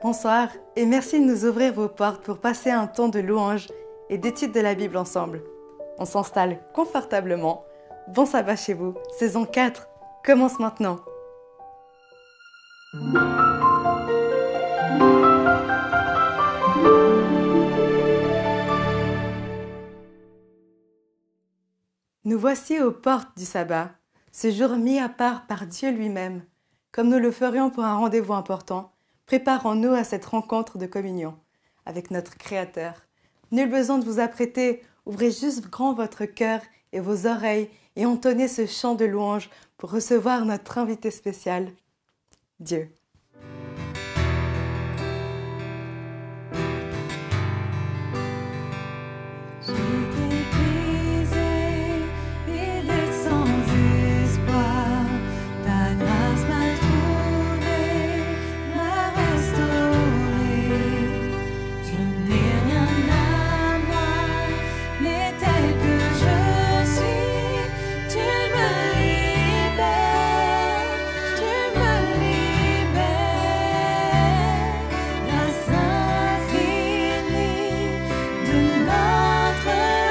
Bonsoir et merci de nous ouvrir vos portes pour passer un temps de louange et d'étude de la Bible ensemble. On s'installe confortablement. Bon sabbat chez vous, saison 4 commence maintenant. Nous voici aux portes du sabbat, ce jour mis à part par Dieu lui-même, comme nous le ferions pour un rendez-vous important. Préparons-nous à cette rencontre de communion avec notre Créateur. Nul besoin de vous apprêter, ouvrez juste grand votre cœur et vos oreilles et entonnez ce chant de louange pour recevoir notre invité spécial, Dieu. Notre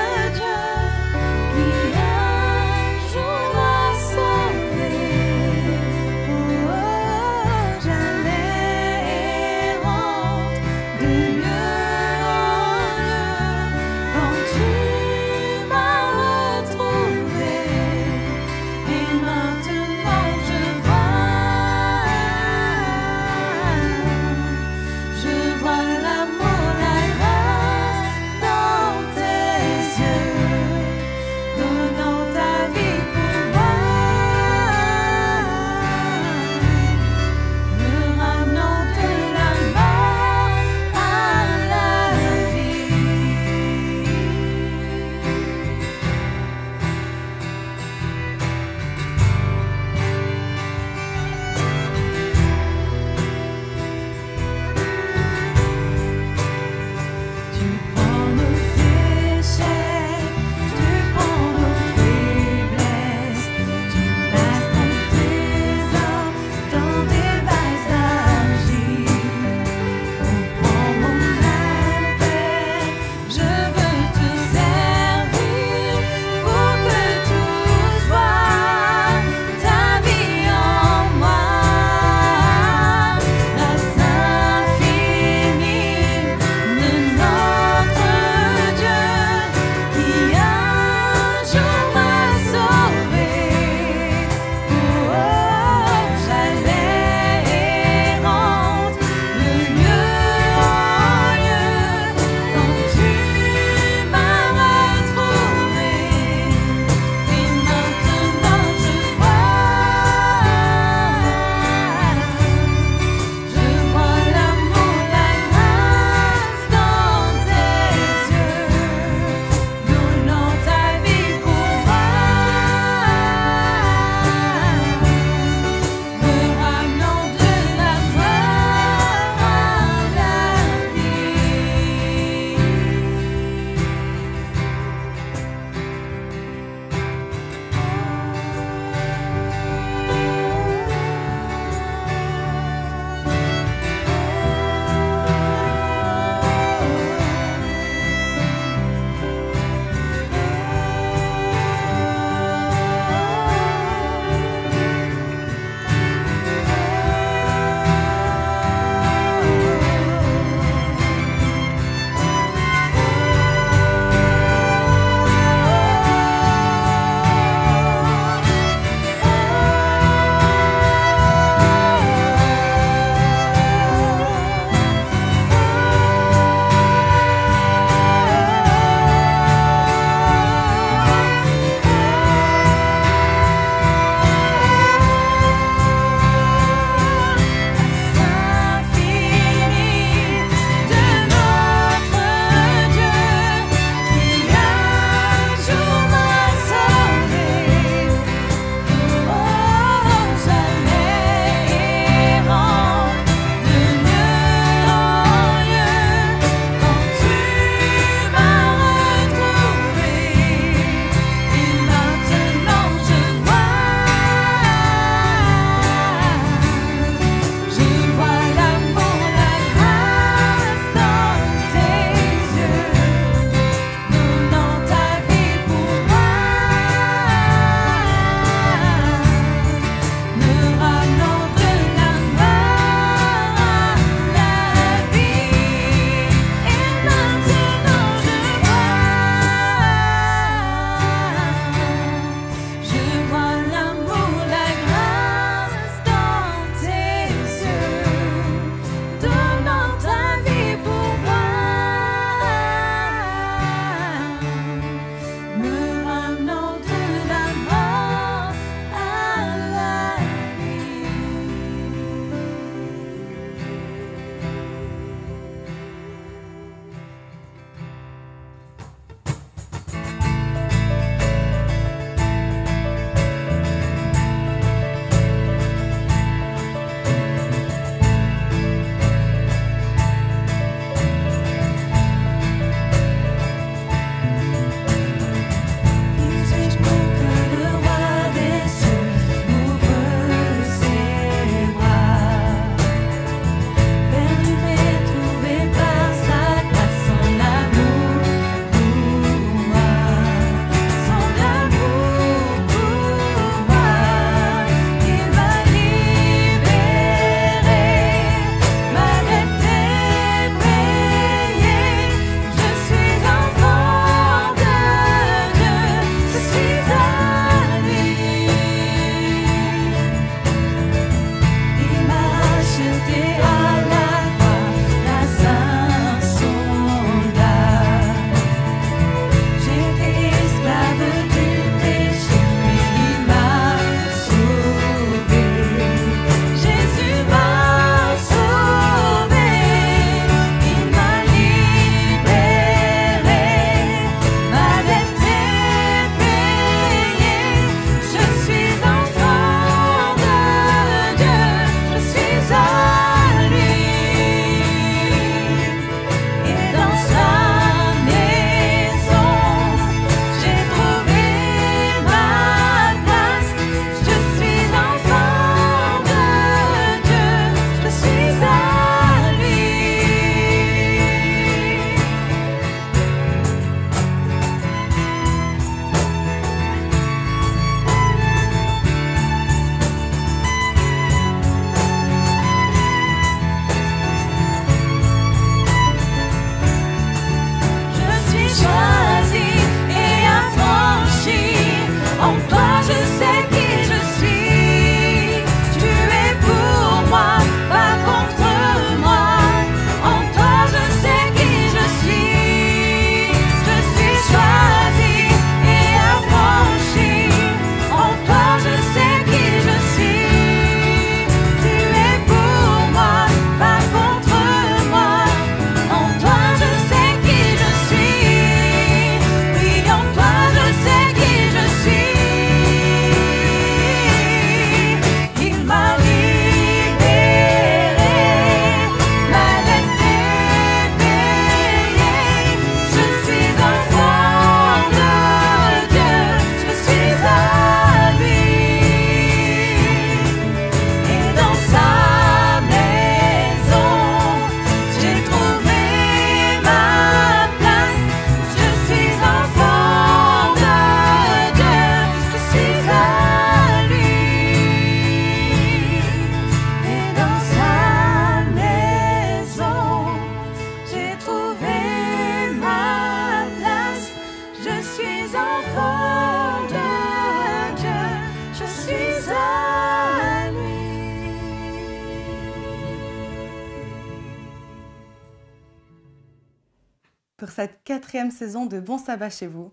Pour cette 4e saison de Bon Sabbat chez vous,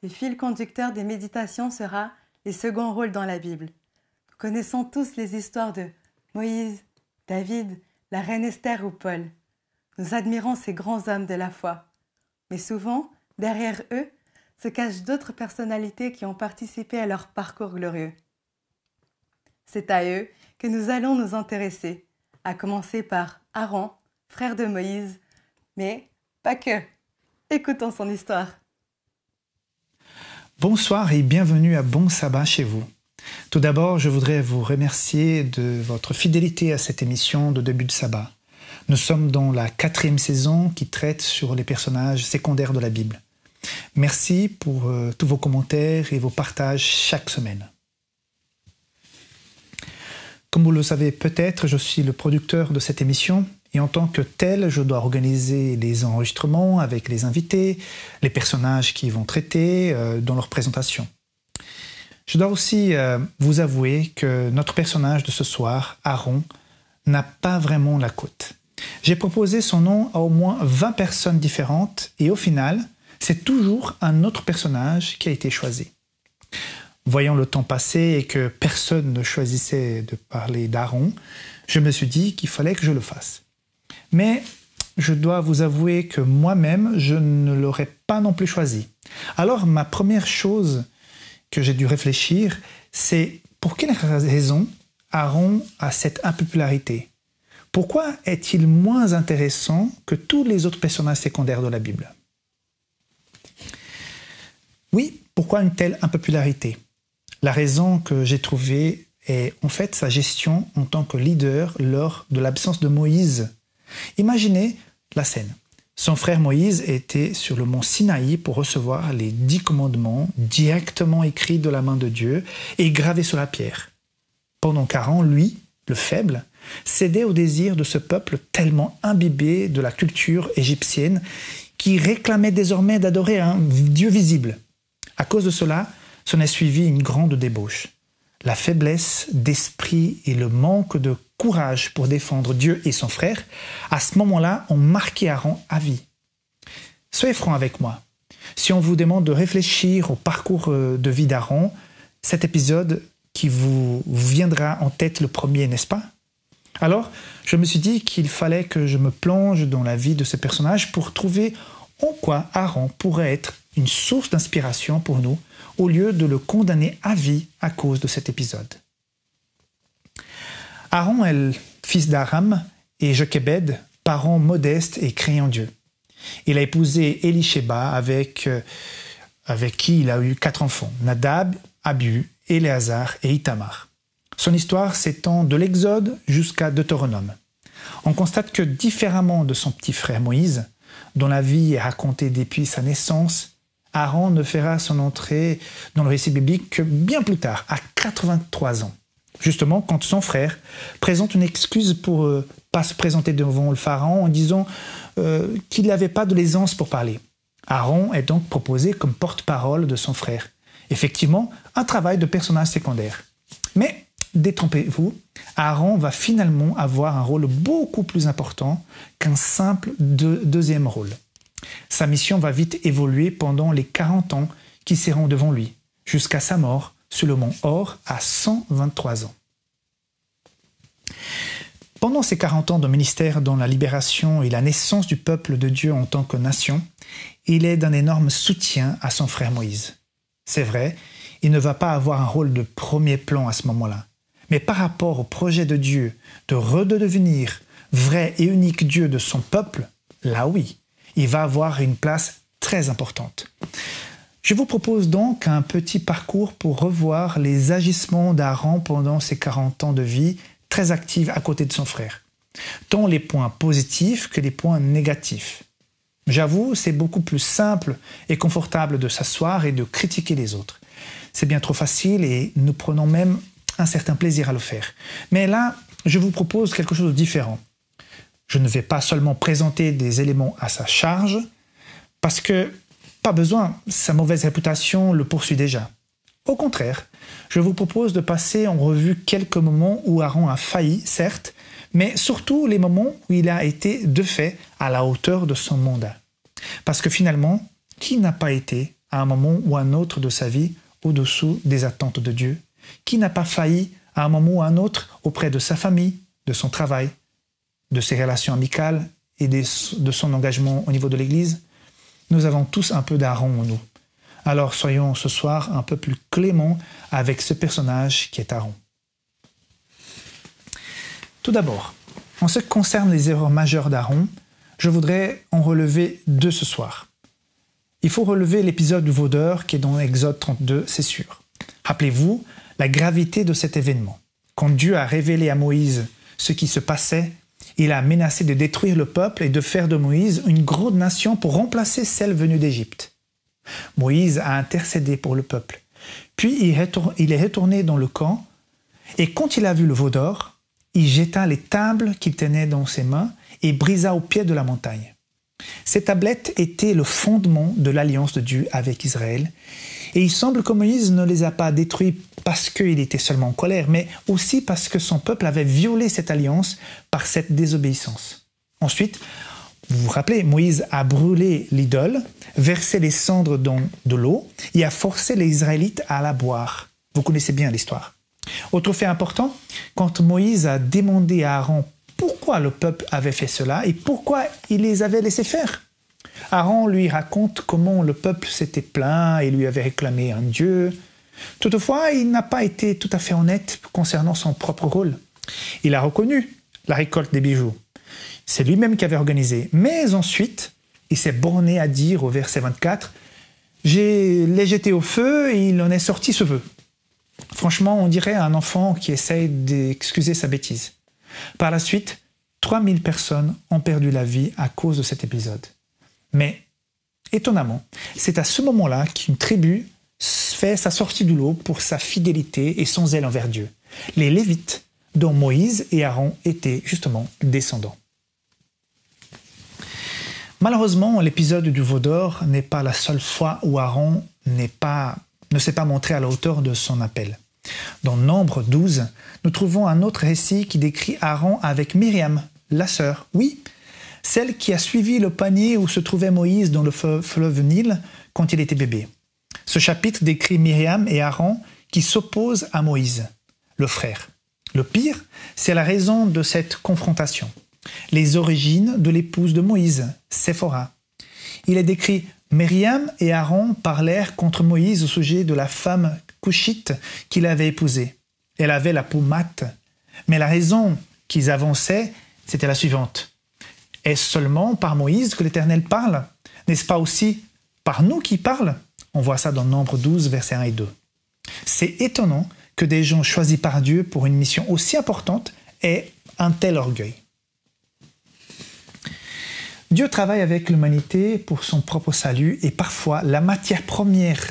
le fil conducteur des méditations sera les seconds rôles dans la Bible. Nous connaissons tous les histoires de Moïse, David, la reine Esther ou Paul. Nous admirons ces grands hommes de la foi. Mais souvent, derrière eux, se cachent d'autres personnalités qui ont participé à leur parcours glorieux. C'est à eux que nous allons nous intéresser, à commencer par Aaron, frère de Moïse, mais pas que. Écoutons son histoire. Bonsoir et bienvenue à Bon Sabbat chez vous. Tout d'abord, je voudrais vous remercier de votre fidélité à cette émission de début de sabbat. Nous sommes dans la 4e saison qui traite sur les personnages secondaires de la Bible. Merci pour tous vos commentaires et vos partages chaque semaine. Comme vous le savez peut-être, je suis le producteur de cette émission et en tant que tel, je dois organiser les enregistrements avec les invités, les personnages qui vont traiter dans leur présentation. Je dois aussi vous avouer que notre personnage de ce soir, Aaron, n'a pas vraiment la cote. J'ai proposé son nom à au moins 20 personnes différentes et au final, c'est toujours un autre personnage qui a été choisi. Voyant le temps passer et que personne ne choisissait de parler d'Aaron, je me suis dit qu'il fallait que je le fasse. Mais je dois vous avouer que moi-même, je ne l'aurais pas non plus choisi. Alors ma première chose que j'ai dû réfléchir, c'est pour quelle raison Aaron a cette impopularité? Pourquoi est-il moins intéressant que tous les autres personnages secondaires de la Bible? Oui, pourquoi une telle impopularité? La raison que j'ai trouvée est en fait sa gestion en tant que leader lors de l'absence de Moïse. Imaginez la scène. Son frère Moïse était sur le mont Sinaï pour recevoir les 10 commandements directement écrits de la main de Dieu et gravés sur la pierre. Pendant qu'Aaron, lui, le faible, cédait au désir de ce peuple tellement imbibé de la culture égyptienne qui réclamait désormais d'adorer un Dieu visible. À cause de cela, s'en est suivi une grande débauche. La faiblesse d'esprit et le manque de courage pour défendre Dieu et son frère, à ce moment-là, ont marqué Aaron à vie. Soyez francs avec moi. Si on vous demande de réfléchir au parcours de vie d'Aaron, cet épisode qui vous viendra en tête le premier, n'est-ce pas? Alors, je me suis dit qu'il fallait que je me plonge dans la vie de ce personnage pour trouver en quoi Aaron pourrait être une source d'inspiration pour nous, au lieu de le condamner à vie à cause de cet épisode. Aaron est le fils d'Aram et Jochebed, parents modestes et craignant Dieu. Il a épousé Elisheba avec qui il a eu 4 enfants, Nadab, Abihu, Éléazar et Itamar. Son histoire s'étend de l'Exode jusqu'à Deutéronome. On constate que différemment de son petit frère Moïse, dont la vie est racontée depuis sa naissance, Aaron ne fera son entrée dans le récit biblique que bien plus tard, à 83 ans. Justement, quand son frère présente une excuse pour ne pas se présenter devant le pharaon en disant qu'il n'avait pas de l'aisance pour parler. Aaron est donc proposé comme porte-parole de son frère. Effectivement, un travail de personnage secondaire. Mais, détrompez-vous, Aaron va finalement avoir un rôle beaucoup plus important qu'un simple deuxième rôle. Sa mission va vite évoluer pendant les 40 ans qui seront devant lui, jusqu'à sa mort sur le mont Hor à 123 ans. Pendant ces 40 ans de ministère dans la libération et la naissance du peuple de Dieu en tant que nation, il est d'un énorme soutien à son frère Moïse. C'est vrai, il ne va pas avoir un rôle de premier plan à ce moment-là. Mais par rapport au projet de Dieu de redevenir vrai et unique Dieu de son peuple, là oui, il va avoir une place très importante. Je vous propose donc un petit parcours pour revoir les agissements d'Aaron pendant ses 40 ans de vie très active à côté de son frère. Tant les points positifs que les points négatifs. J'avoue, c'est beaucoup plus simple et confortable de s'asseoir et de critiquer les autres. C'est bien trop facile et nous prenons même un certain plaisir à le faire. Mais là, je vous propose quelque chose de différent. Je ne vais pas seulement présenter des éléments à sa charge, parce que, pas besoin, sa mauvaise réputation le poursuit déjà. Au contraire, je vous propose de passer en revue quelques moments où Aaron a failli, certes, mais surtout les moments où il a été de fait à la hauteur de son mandat. Parce que finalement, qui n'a pas été, à un moment ou à un autre de sa vie, au-dessous des attentes de Dieu? Qui n'a pas failli, à un moment ou à un autre, auprès de sa famille, de son travail, de ses relations amicales et de son engagement au niveau de l'Église? Nous avons tous un peu d'Aaron en nous. Alors soyons ce soir un peu plus cléments avec ce personnage qui est Aaron. Tout d'abord, en ce qui concerne les erreurs majeures d'Aaron, je voudrais en relever deux ce soir. Il faut relever l'épisode du vaudeur qui est dans Exode 32, c'est sûr. Rappelez-vous la gravité de cet événement. Quand Dieu a révélé à Moïse ce qui se passait, il a menacé de détruire le peuple et de faire de Moïse une grande nation pour remplacer celle venue d'Égypte. Moïse a intercédé pour le peuple. Puis il est retourné dans le camp et quand il a vu le veau d'or, il jeta les tables qu'il tenait dans ses mains et brisa au pied de la montagne. Ces tablettes étaient le fondement de l'alliance de Dieu avec Israël. Et il semble que Moïse ne les a pas détruits parce qu'il était seulement en colère, mais aussi parce que son peuple avait violé cette alliance par cette désobéissance. Ensuite, vous vous rappelez, Moïse a brûlé l'idole, versé les cendres dans de l'eau et a forcé les Israélites à la boire. Vous connaissez bien l'histoire. Autre fait important, quand Moïse a demandé à Aaron pourquoi le peuple avait fait cela et pourquoi il les avait laissés faire. Aaron lui raconte comment le peuple s'était plaint et lui avait réclamé un Dieu. Toutefois, il n'a pas été tout à fait honnête concernant son propre rôle. Il a reconnu la récolte des bijoux. C'est lui-même qui avait organisé. Mais ensuite, il s'est borné à dire au verset 24 « Je l'ai jeté au feu et il en est sorti ce feu ». Franchement, on dirait un enfant qui essaye d'excuser sa bêtise. Par la suite, 3000 personnes ont perdu la vie à cause de cet épisode. Mais, étonnamment, c'est à ce moment-là qu'une tribu fait sa sortie du lot pour sa fidélité et son zèle envers Dieu. Les Lévites, dont Moïse et Aaron étaient justement descendants. Malheureusement, l'épisode du veau d'or n'est pas la seule fois où Aaron ne s'est pas montré à la hauteur de son appel. Dans Nombre 12, nous trouvons un autre récit qui décrit Aaron avec Myriam, la sœur, oui, celle qui a suivi le panier où se trouvait Moïse dans le fleuve Nil quand il était bébé. Ce chapitre décrit Myriam et Aaron qui s'opposent à Moïse, le frère. Le pire, c'est la raison de cette confrontation. Les origines de l'épouse de Moïse, Séphora. Il est décrit « Myriam et Aaron parlèrent contre Moïse au sujet de la femme couchite qu'il avait épousée. Elle avait la peau mate. Mais la raison qu'ils avançaient, c'était la suivante. Est-ce seulement par Moïse que l'Éternel parle? N'est-ce pas aussi par nous qui parle? On voit ça dans Nombre 12, versets 1 et 2. C'est étonnant que des gens choisis par Dieu pour une mission aussi importante aient un tel orgueil. Dieu travaille avec l'humanité pour son propre salut et parfois la matière première,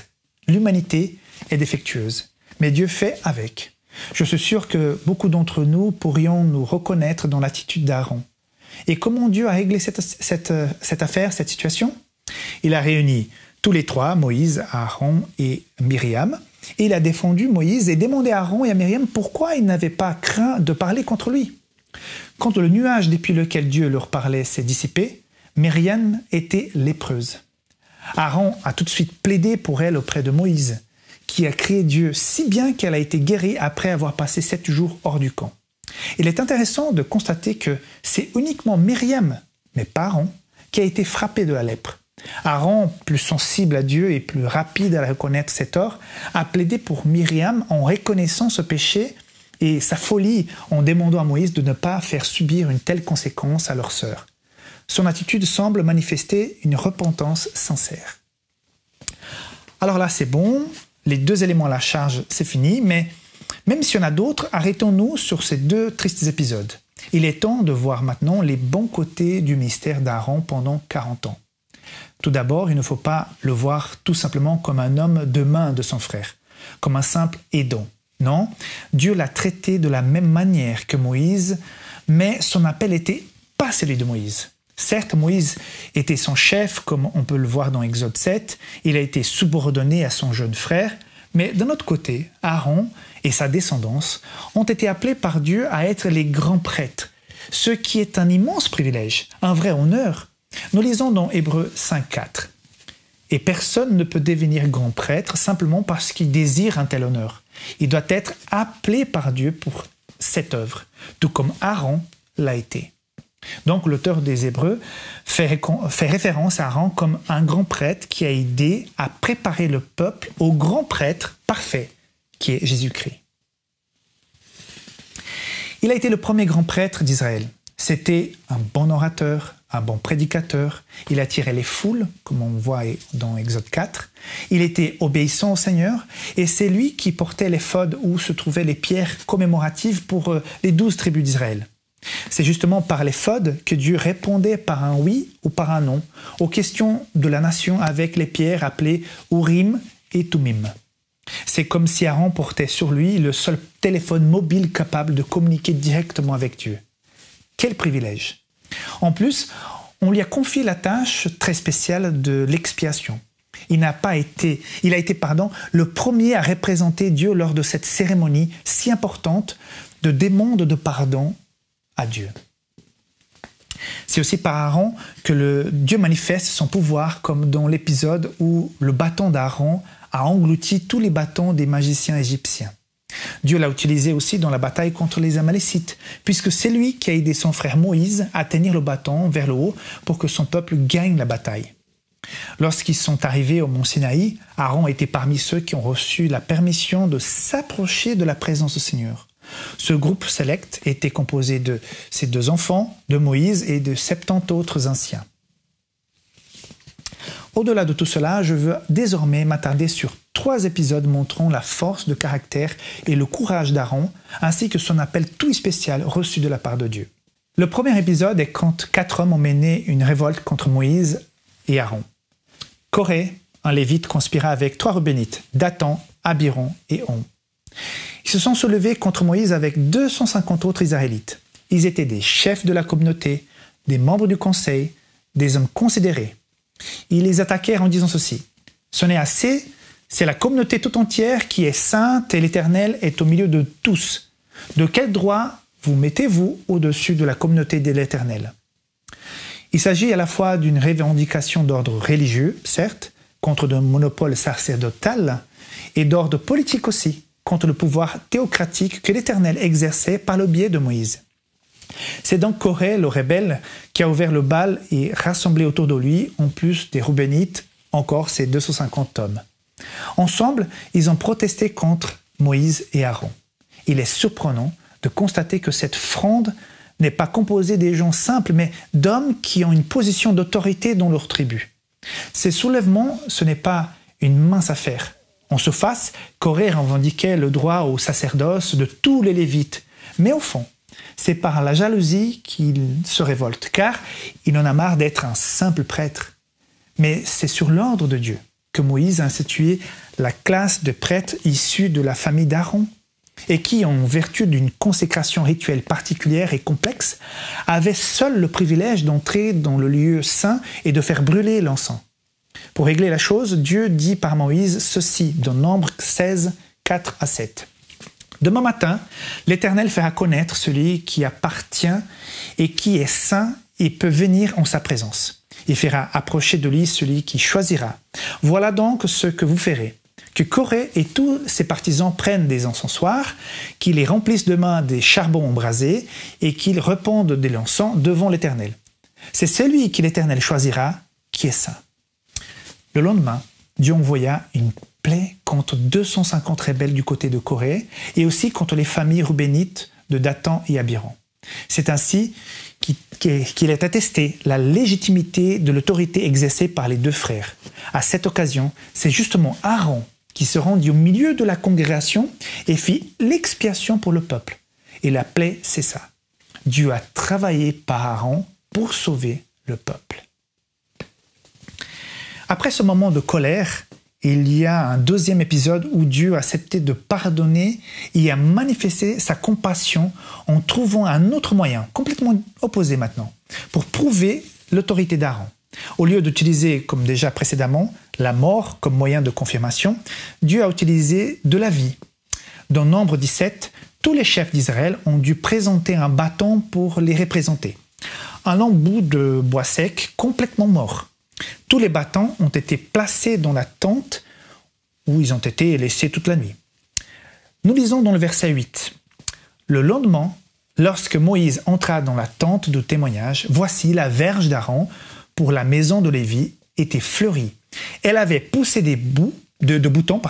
l'humanité, est défectueuse. Mais Dieu fait avec. Je suis sûr que beaucoup d'entre nous pourrions nous reconnaître dans l'attitude d'Aaron. Et comment Dieu a réglé cette affaire, cette situation? Il a réuni tous les trois, Moïse, Aaron et Myriam, et il a défendu Moïse et demandé à Aaron et à Myriam pourquoi ils n'avaient pas craint de parler contre lui. Quand le nuage depuis lequel Dieu leur parlait s'est dissipé, Myriam était lépreuse. Aaron a tout de suite plaidé pour elle auprès de Moïse, qui a crié Dieu si bien qu'elle a été guérie après avoir passé 7 jours hors du camp. Il est intéressant de constater que c'est uniquement Myriam, mais pas Aaron, qui a été frappé de la lèpre. Aaron, plus sensible à Dieu et plus rapide à reconnaître ses torts, a plaidé pour Myriam en reconnaissant ce péché et sa folie en demandant à Moïse de ne pas faire subir une telle conséquence à leur sœur. Son attitude semble manifester une repentance sincère. Alors là, c'est bon, les deux éléments à la charge, c'est fini, mais même s'il y en a d'autres, arrêtons-nous sur ces deux tristes épisodes. Il est temps de voir maintenant les bons côtés du mystère d'Aaron pendant 40 ans. Tout d'abord, il ne faut pas le voir tout simplement comme un homme de main de son frère, comme un simple aidant. Non, Dieu l'a traité de la même manière que Moïse, mais son appel n'était pas celui de Moïse. Certes, Moïse était son chef, comme on peut le voir dans Exode 7, il a été subordonné à son jeune frère, mais d'un autre côté, Aaron et sa descendance ont été appelés par Dieu à être les grands prêtres, ce qui est un immense privilège, un vrai honneur. Nous lisons dans Hébreux 5.4. « Et personne ne peut devenir grand prêtre simplement parce qu'il désire un tel honneur. Il doit être appelé par Dieu pour cette œuvre, tout comme Aaron l'a été. » Donc l'auteur des Hébreux fait référence à Aaron comme un grand prêtre qui a aidé à préparer le peuple au grand prêtre parfait, qui est Jésus-Christ. Il a été le premier grand prêtre d'Israël. C'était un bon orateur, un bon prédicateur. Il attirait les foules, comme on voit dans Exode 4. Il était obéissant au Seigneur et c'est lui qui portait l'éphod où se trouvaient les pierres commémoratives pour les 12 tribus d'Israël. C'est justement par l'éphod que Dieu répondait par un oui ou par un non aux questions de la nation avec les pierres appelées Urim et Tumim. C'est comme si Aaron portait sur lui le seul téléphone mobile capable de communiquer directement avec Dieu. Quel privilège! En plus, on lui a confié la tâche très spéciale de l'expiation. Il a été le premier à représenter Dieu lors de cette cérémonie si importante de demande de pardon à Dieu. C'est aussi par Aaron que Dieu manifeste son pouvoir, comme dans l'épisode où le bâton d'Aaron a englouti tous les bâtons des magiciens égyptiens. Dieu l'a utilisé aussi dans la bataille contre les Amalécites, puisque c'est lui qui a aidé son frère Moïse à tenir le bâton vers le haut pour que son peuple gagne la bataille. Lorsqu'ils sont arrivés au mont Sinaï, Aaron était parmi ceux qui ont reçu la permission de s'approcher de la présence du Seigneur. Ce groupe sélect était composé de ses 2 enfants, de Moïse et de 70 autres anciens. Au-delà de tout cela, je veux désormais m'attarder sur 3 épisodes montrant la force de caractère et le courage d'Aaron, ainsi que son appel tout spécial reçu de la part de Dieu. Le premier épisode est quand 4 hommes ont mené une révolte contre Moïse et Aaron. Coré, un lévite, conspira avec 3 Reubénites, Dathan, Abiron et On. Ils se sont soulevés contre Moïse avec 250 autres Israélites. Ils étaient des chefs de la communauté, des membres du conseil, des hommes considérés. Ils les attaquèrent en disant ceci: « Ce n'est assez, c'est la communauté tout entière qui est sainte et l'Éternel est au milieu de tous. De quel droit vous mettez-vous au-dessus de la communauté de l'Éternel ?» Il s'agit à la fois d'une revendication d'ordre religieux, certes, contre un monopole sacerdotal, et d'ordre politique aussi, contre le pouvoir théocratique que l'Éternel exerçait par le biais de Moïse. C'est donc Coré, le rebelle, qui a ouvert le bal et rassemblé autour de lui, en plus des Reubénites, encore ces 250 hommes. Ensemble, ils ont protesté contre Moïse et Aaron. Il est surprenant de constater que cette fronde n'est pas composée des gens simples, mais d'hommes qui ont une position d'autorité dans leur tribu. Ces soulèvements, ce n'est pas une mince affaire. En surface, Coré revendiquait le droit au sacerdoce de tous les Lévites, mais au fond, c'est par la jalousie qu'il se révolte, car il en a marre d'être un simple prêtre. Mais c'est sur l'ordre de Dieu que Moïse a institué la classe de prêtres issus de la famille d'Aaron, et qui, en vertu d'une consécration rituelle particulière et complexe, avaient seul le privilège d'entrer dans le lieu saint et de faire brûler l'encens. Pour régler la chose, Dieu dit par Moïse ceci dans Nombre 16, 4 à 7. « Demain matin, l'Éternel fera connaître celui qui appartient et qui est saint et peut venir en sa présence. Il fera approcher de lui celui qui choisira. Voilà donc ce que vous ferez. Que Coré et tous ses partisans prennent des encensoirs, qu'ils les remplissent de main des charbons embrasés et qu'ils répandent de l'encens devant l'Éternel. C'est celui que l'Éternel choisira qui est saint. » Le lendemain, Dieu envoya une plaie contre 250 rebelles du côté de Coré et aussi contre les familles reubénites de Dathan et Abiron. C'est ainsi qu'il est attesté la légitimité de l'autorité exercée par les 2 frères. À cette occasion, c'est justement Aaron qui se rendit au milieu de la congrégation et fit l'expiation pour le peuple. Et la plaie cessa. Dieu a travaillé par Aaron pour sauver le peuple. Après ce moment de colère, il y a un 2e épisode où Dieu a accepté de pardonner et a manifesté sa compassion en trouvant un autre moyen, complètement opposé maintenant, pour prouver l'autorité d'Aaron. Au lieu d'utiliser, comme déjà précédemment, la mort comme moyen de confirmation, Dieu a utilisé de la vie. Dans Nombre 17, tous les chefs d'Israël ont dû présenter un bâton pour les représenter. un long bout de bois sec complètement mort. Tous les bâtons ont été placés dans la tente où ils ont été laissés toute la nuit. Nous lisons dans le verset 8. Le lendemain, lorsque Moïse entra dans la tente de témoignage, voici la verge d'Aaron pour la maison de Lévi était fleurie. Elle avait poussé des boutons,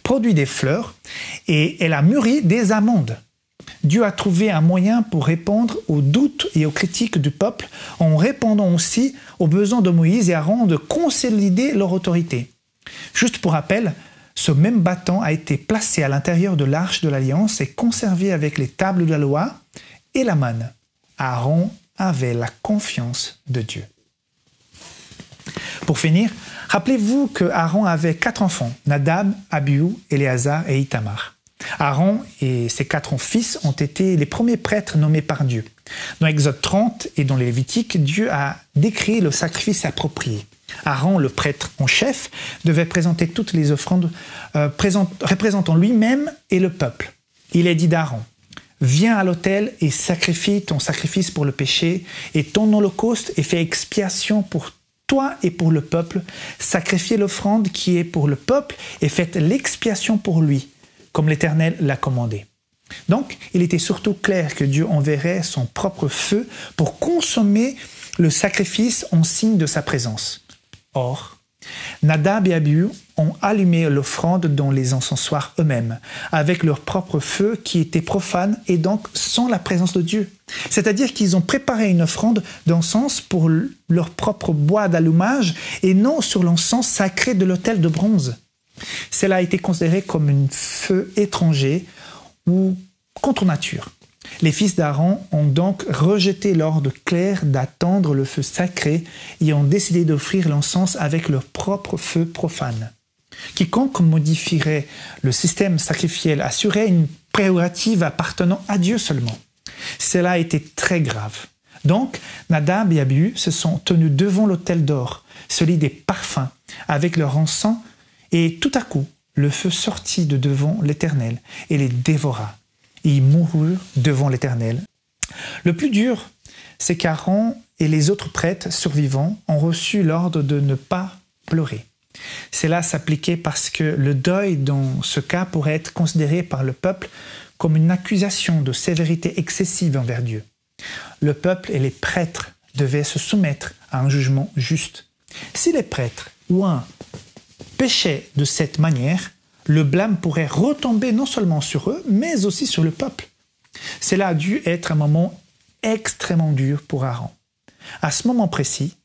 produit des fleurs et elle a mûri des amandes. Dieu a trouvé un moyen pour répondre aux doutes et aux critiques du peuple en répondant aussi aux besoins de Moïse et Aaron de consolider leur autorité. Juste pour rappel, ce même bâton a été placé à l'intérieur de l'arche de l'Alliance et conservé avec les tables de la loi et la manne. Aaron avait la confiance de Dieu. Pour finir, rappelez-vous que Aaron avait 4 enfants, Nadab, Abihu, Éléazar et Ithamar. Aaron et ses 4 fils ont été les premiers prêtres nommés par Dieu. Dans Exode 30 et dans les Lévitiques, Dieu a décrit le sacrifice approprié. Aaron, le prêtre en chef, devait présenter toutes les offrandes représentant lui-même et le peuple. Il est dit d'Aaron: « Viens à l'autel et sacrifie ton sacrifice pour le péché et ton holocauste et fais expiation pour toi et pour le peuple. Sacrifiez l'offrande qui est pour le peuple et faites l'expiation pour lui, comme l'Éternel l'a commandé. » Donc, il était surtout clair que Dieu enverrait son propre feu pour consommer le sacrifice en signe de sa présence. Or, Nadab et Abihu ont allumé l'offrande dans les encensoirs eux-mêmes, avec leur propre feu qui était profane et donc sans la présence de Dieu. C'est-à-dire qu'ils ont préparé une offrande d'encens pour leur propre bois d'allumage et non sur l'encens sacré de l'autel de bronze. Cela a été considéré comme un feu étranger ou contre nature. Les fils d'Aaron ont donc rejeté l'ordre clair d'attendre le feu sacré et ont décidé d'offrir l'encens avec leur propre feu profane. Quiconque modifierait le système sacrificiel assurait une prérogative appartenant à Dieu seulement. Cela a été très grave. Donc, Nadab et Abihu se sont tenus devant l'autel d'or, celui des parfums, avec leur encens, et tout à coup, le feu sortit de devant l'Éternel et les dévora. Ils moururent devant l'Éternel. Le plus dur, c'est qu'Aaron et les autres prêtres survivants ont reçu l'ordre de ne pas pleurer. Cela s'appliquait parce que le deuil dans ce cas pourrait être considéré par le peuple comme une accusation de sévérité excessive envers Dieu. Le peuple et les prêtres devaient se soumettre à un jugement juste. Si les prêtres ou un péchaient de cette manière, le blâme pourrait retomber non seulement sur eux, mais aussi sur le peuple. Cela a dû être un moment extrêmement dur pour Aaron. À ce moment précis,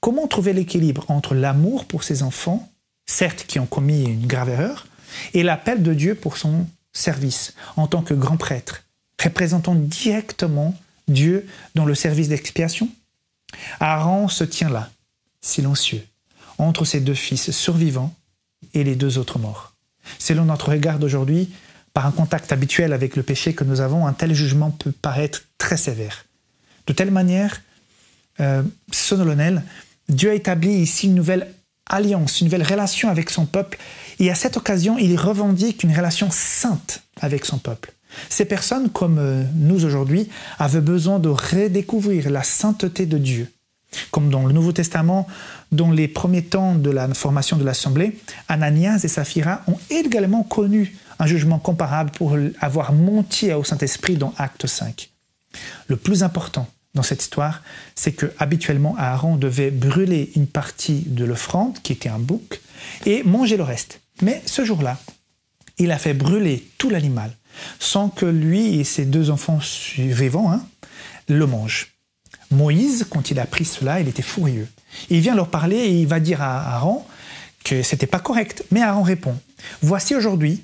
comment trouver l'équilibre entre l'amour pour ses enfants, certes qui ont commis une grave erreur, et l'appel de Dieu pour son service en tant que grand prêtre, représentant directement Dieu dans le service d'expiation? Aaron se tient là, silencieux, entre ses 2 fils survivants et les 2 autres morts. Selon notre regard d'aujourd'hui, par un contact habituel avec le péché que nous avons, un tel jugement peut paraître très sévère. De telle manière, solennelle, Dieu a établi ici une nouvelle alliance, une nouvelle relation avec son peuple, et à cette occasion, il revendique une relation sainte avec son peuple. Ces personnes, comme nous aujourd'hui, avaient besoin de redécouvrir la sainteté de Dieu. Comme dans le Nouveau Testament, dans les premiers temps de la formation de l'Assemblée, Ananias et Saphira ont également connu un jugement comparable pour avoir menti au Saint-Esprit dans Acte 5. Le plus important dans cette histoire, c'est que habituellement Aaron devait brûler une partie de l'offrande, qui était un bouc, et manger le reste. Mais ce jour-là, il a fait brûler tout l'animal, sans que lui et ses 2 enfants survivants le mangent. Moïse, quand il a appris cela, il était furieux. Il vient leur parler et il va dire à Aaron que ce n'était pas correct. Mais Aaron répond: « Voici aujourd'hui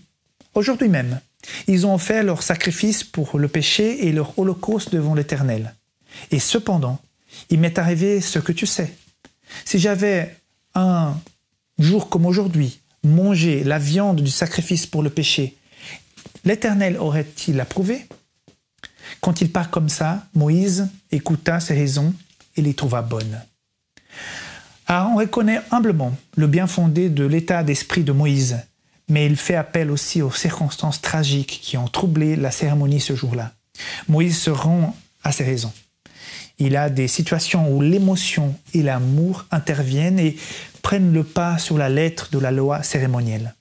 même, ils ont fait leur sacrifice pour le péché et leur holocauste devant l'Éternel. Et cependant, il m'est arrivé ce que tu sais. Si j'avais un jour comme aujourd'hui mangé la viande du sacrifice pour le péché, l'Éternel aurait-il approuvé ?» Quand il part comme ça, Moïse écouta ses raisons et les trouva bonnes. Aaron reconnaît humblement le bien fondé de l'état d'esprit de Moïse, mais il fait appel aussi aux circonstances tragiques qui ont troublé la cérémonie ce jour-là. Moïse se rend à ses raisons. Il y a des situations où l'émotion et l'amour interviennent et prennent le pas sur la lettre de la loi cérémonielle.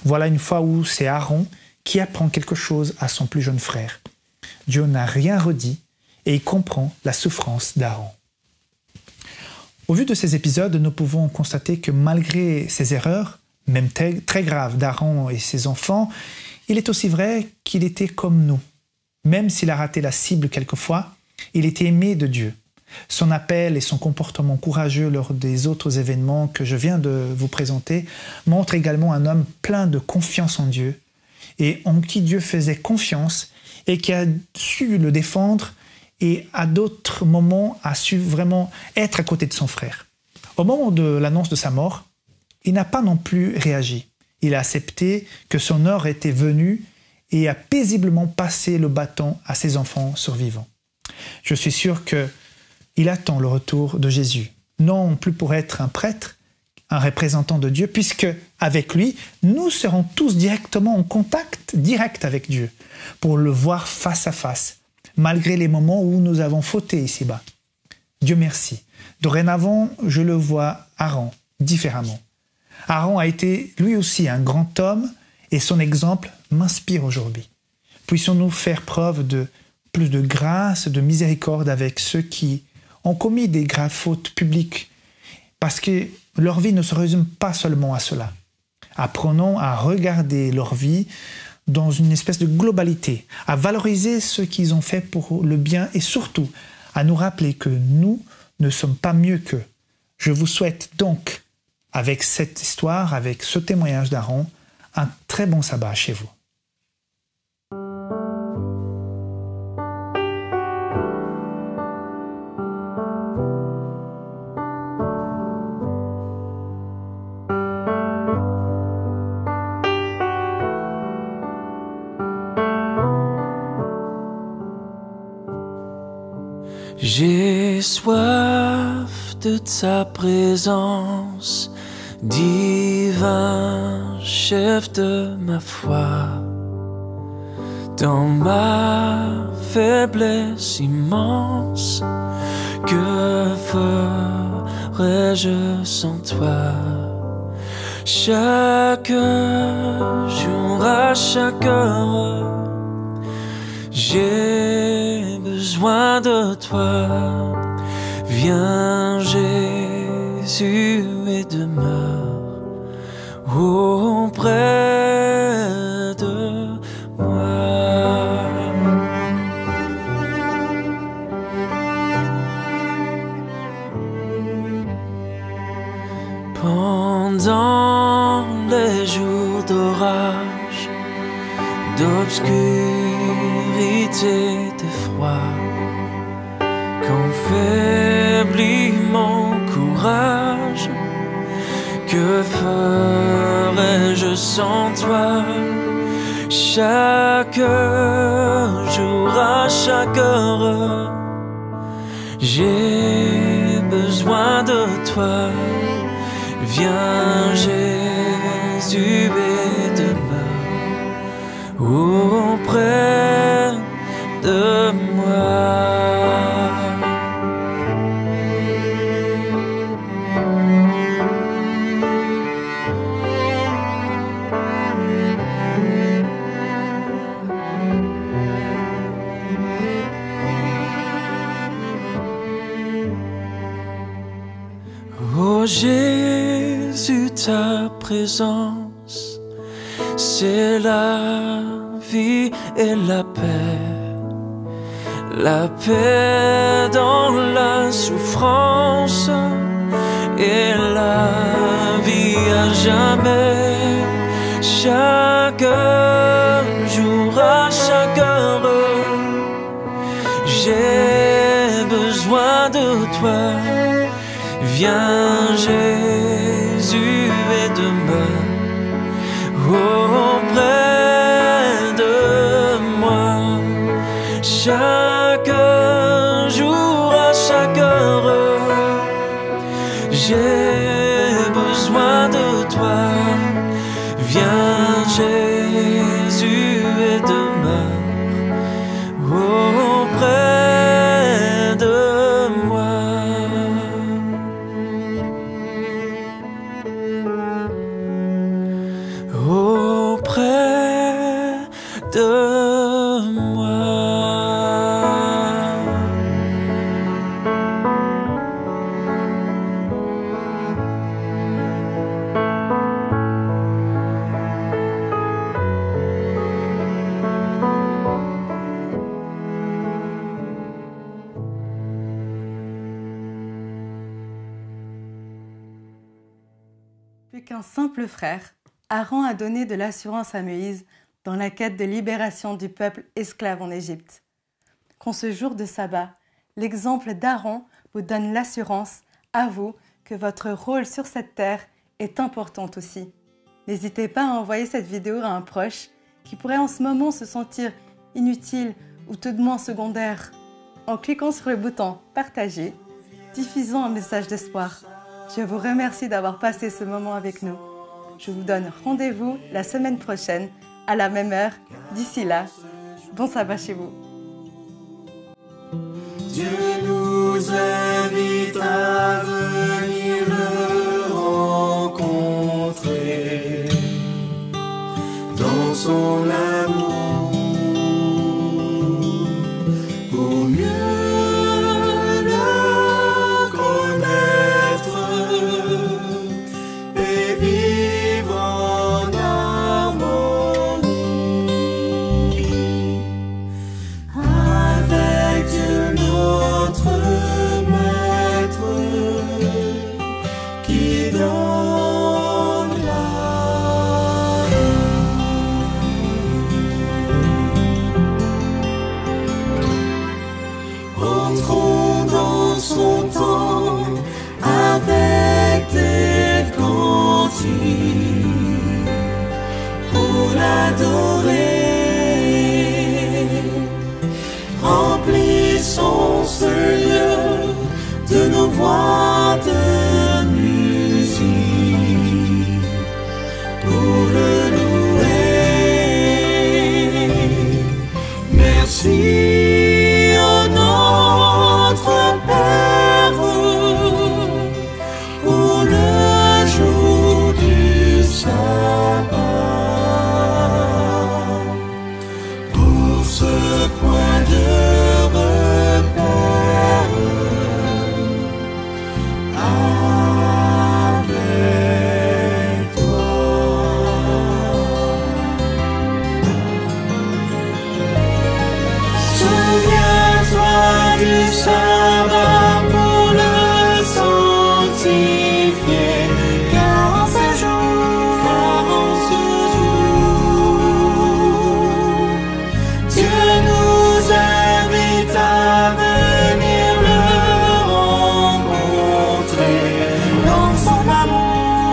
Voilà une fois où c'est Aaron qui apprend quelque chose à son plus jeune frère. Dieu n'a rien redit et il comprend la souffrance d'Aaron. Au vu de ces épisodes, nous pouvons constater que malgré ces erreurs, même très graves d'Aaron et ses enfants, il est aussi vrai qu'il était comme nous. Même s'il a raté la cible quelquefois, il était aimé de Dieu. Son appel et son comportement courageux lors des autres événements que je viens de vous présenter montrent également un homme plein de confiance en Dieu et en qui Dieu faisait confiance et qui a su le défendre et à d'autres moments a su vraiment être à côté de son frère. Au moment de l'annonce de sa mort, il n'a pas non plus réagi. Il a accepté que son heure était venue et a paisiblement passé le bâton à ses enfants survivants. Je suis sûr qu'il attend le retour de Jésus, non plus pour être un prêtre, un représentant de Dieu, puisque avec lui, nous serons tous directement en contact direct avec Dieu, pour le voir face à face, malgré les moments où nous avons fauté ici-bas. Dieu merci. Dorénavant, je le vois Aaron différemment. Aaron a été lui aussi un grand homme et son exemple m'inspire aujourd'hui. Puissions-nous faire preuve de plus de grâce, de miséricorde avec ceux qui ont commis des graves fautes publiques, parce que leur vie ne se résume pas seulement à cela. Apprenons à regarder leur vie dans une espèce de globalité, à valoriser ce qu'ils ont fait pour le bien et surtout à nous rappeler que nous ne sommes pas mieux qu'eux. Je vous souhaite donc, avec cette histoire, avec ce témoignage d'Aaron, un très bon sabbat chez vous. J'ai soif de ta présence, divin chef de ma foi. Dans ma faiblesse immense, que ferais-je sans toi? Chaque jour, à chaque heure, j'ai besoin de toi. Viens Jésus et demeure auprès de moi. Pendant les jours d'orage, d'obscurité, de froid, quand faiblit mon courage, que ferais-je sans toi? Chaque jour, à chaque heure, j'ai besoin de toi. Viens Jésus et demeure auprès de moi. Oh Jésus, ta présence, c'est la vie et la paix dans la souffrance et la vie à jamais. Chaque jour, à chaque heure, j'ai besoin de toi. Viens Jésus et demeure auprès de moi. Chaque jour, à chaque heure, j'ai besoin de toi. Viens Jésus et demeure auprès de Plus qu'un simple frère, Aaron a donné de l'assurance à Moïse dans la quête de libération du peuple esclave en Égypte. Qu'en ce jour de sabbat, l'exemple d'Aaron vous donne l'assurance à vous que votre rôle sur cette terre est important aussi. N'hésitez pas à envoyer cette vidéo à un proche qui pourrait en ce moment se sentir inutile ou tout de moins secondaire. En cliquant sur le bouton « Partager », diffusons un message d'espoir. Je vous remercie d'avoir passé ce moment avec nous. Je vous donne rendez-vous la semaine prochaine à la même heure. D'ici là, bon sabbat chez vous. Dieu nous invite à venir le rencontrer dans son amour pour mieux le connaître et vivre en harmonie avec Dieu notre Maître qui donne la entrons dans son temps avec des cantiques pour l'adorer. Remplissons ce lieu de nos voix de musique pour le louer. Merci à notre Père pour le jour du sabbat, pour ce point de repère avec toi. Souviens-toi du sabbat pour le sanctifier, car en ce jour, Dieu nous invite à venir le rencontrer dans son amour,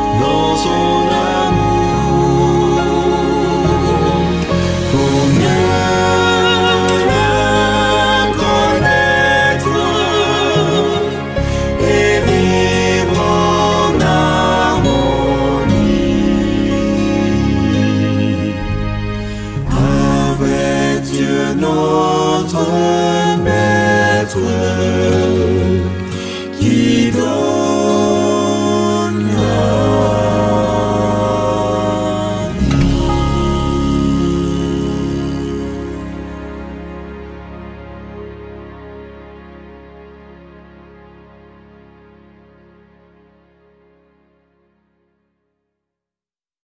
pour mieux le connaître et vivre en harmonie avec Dieu notre Maître qui donne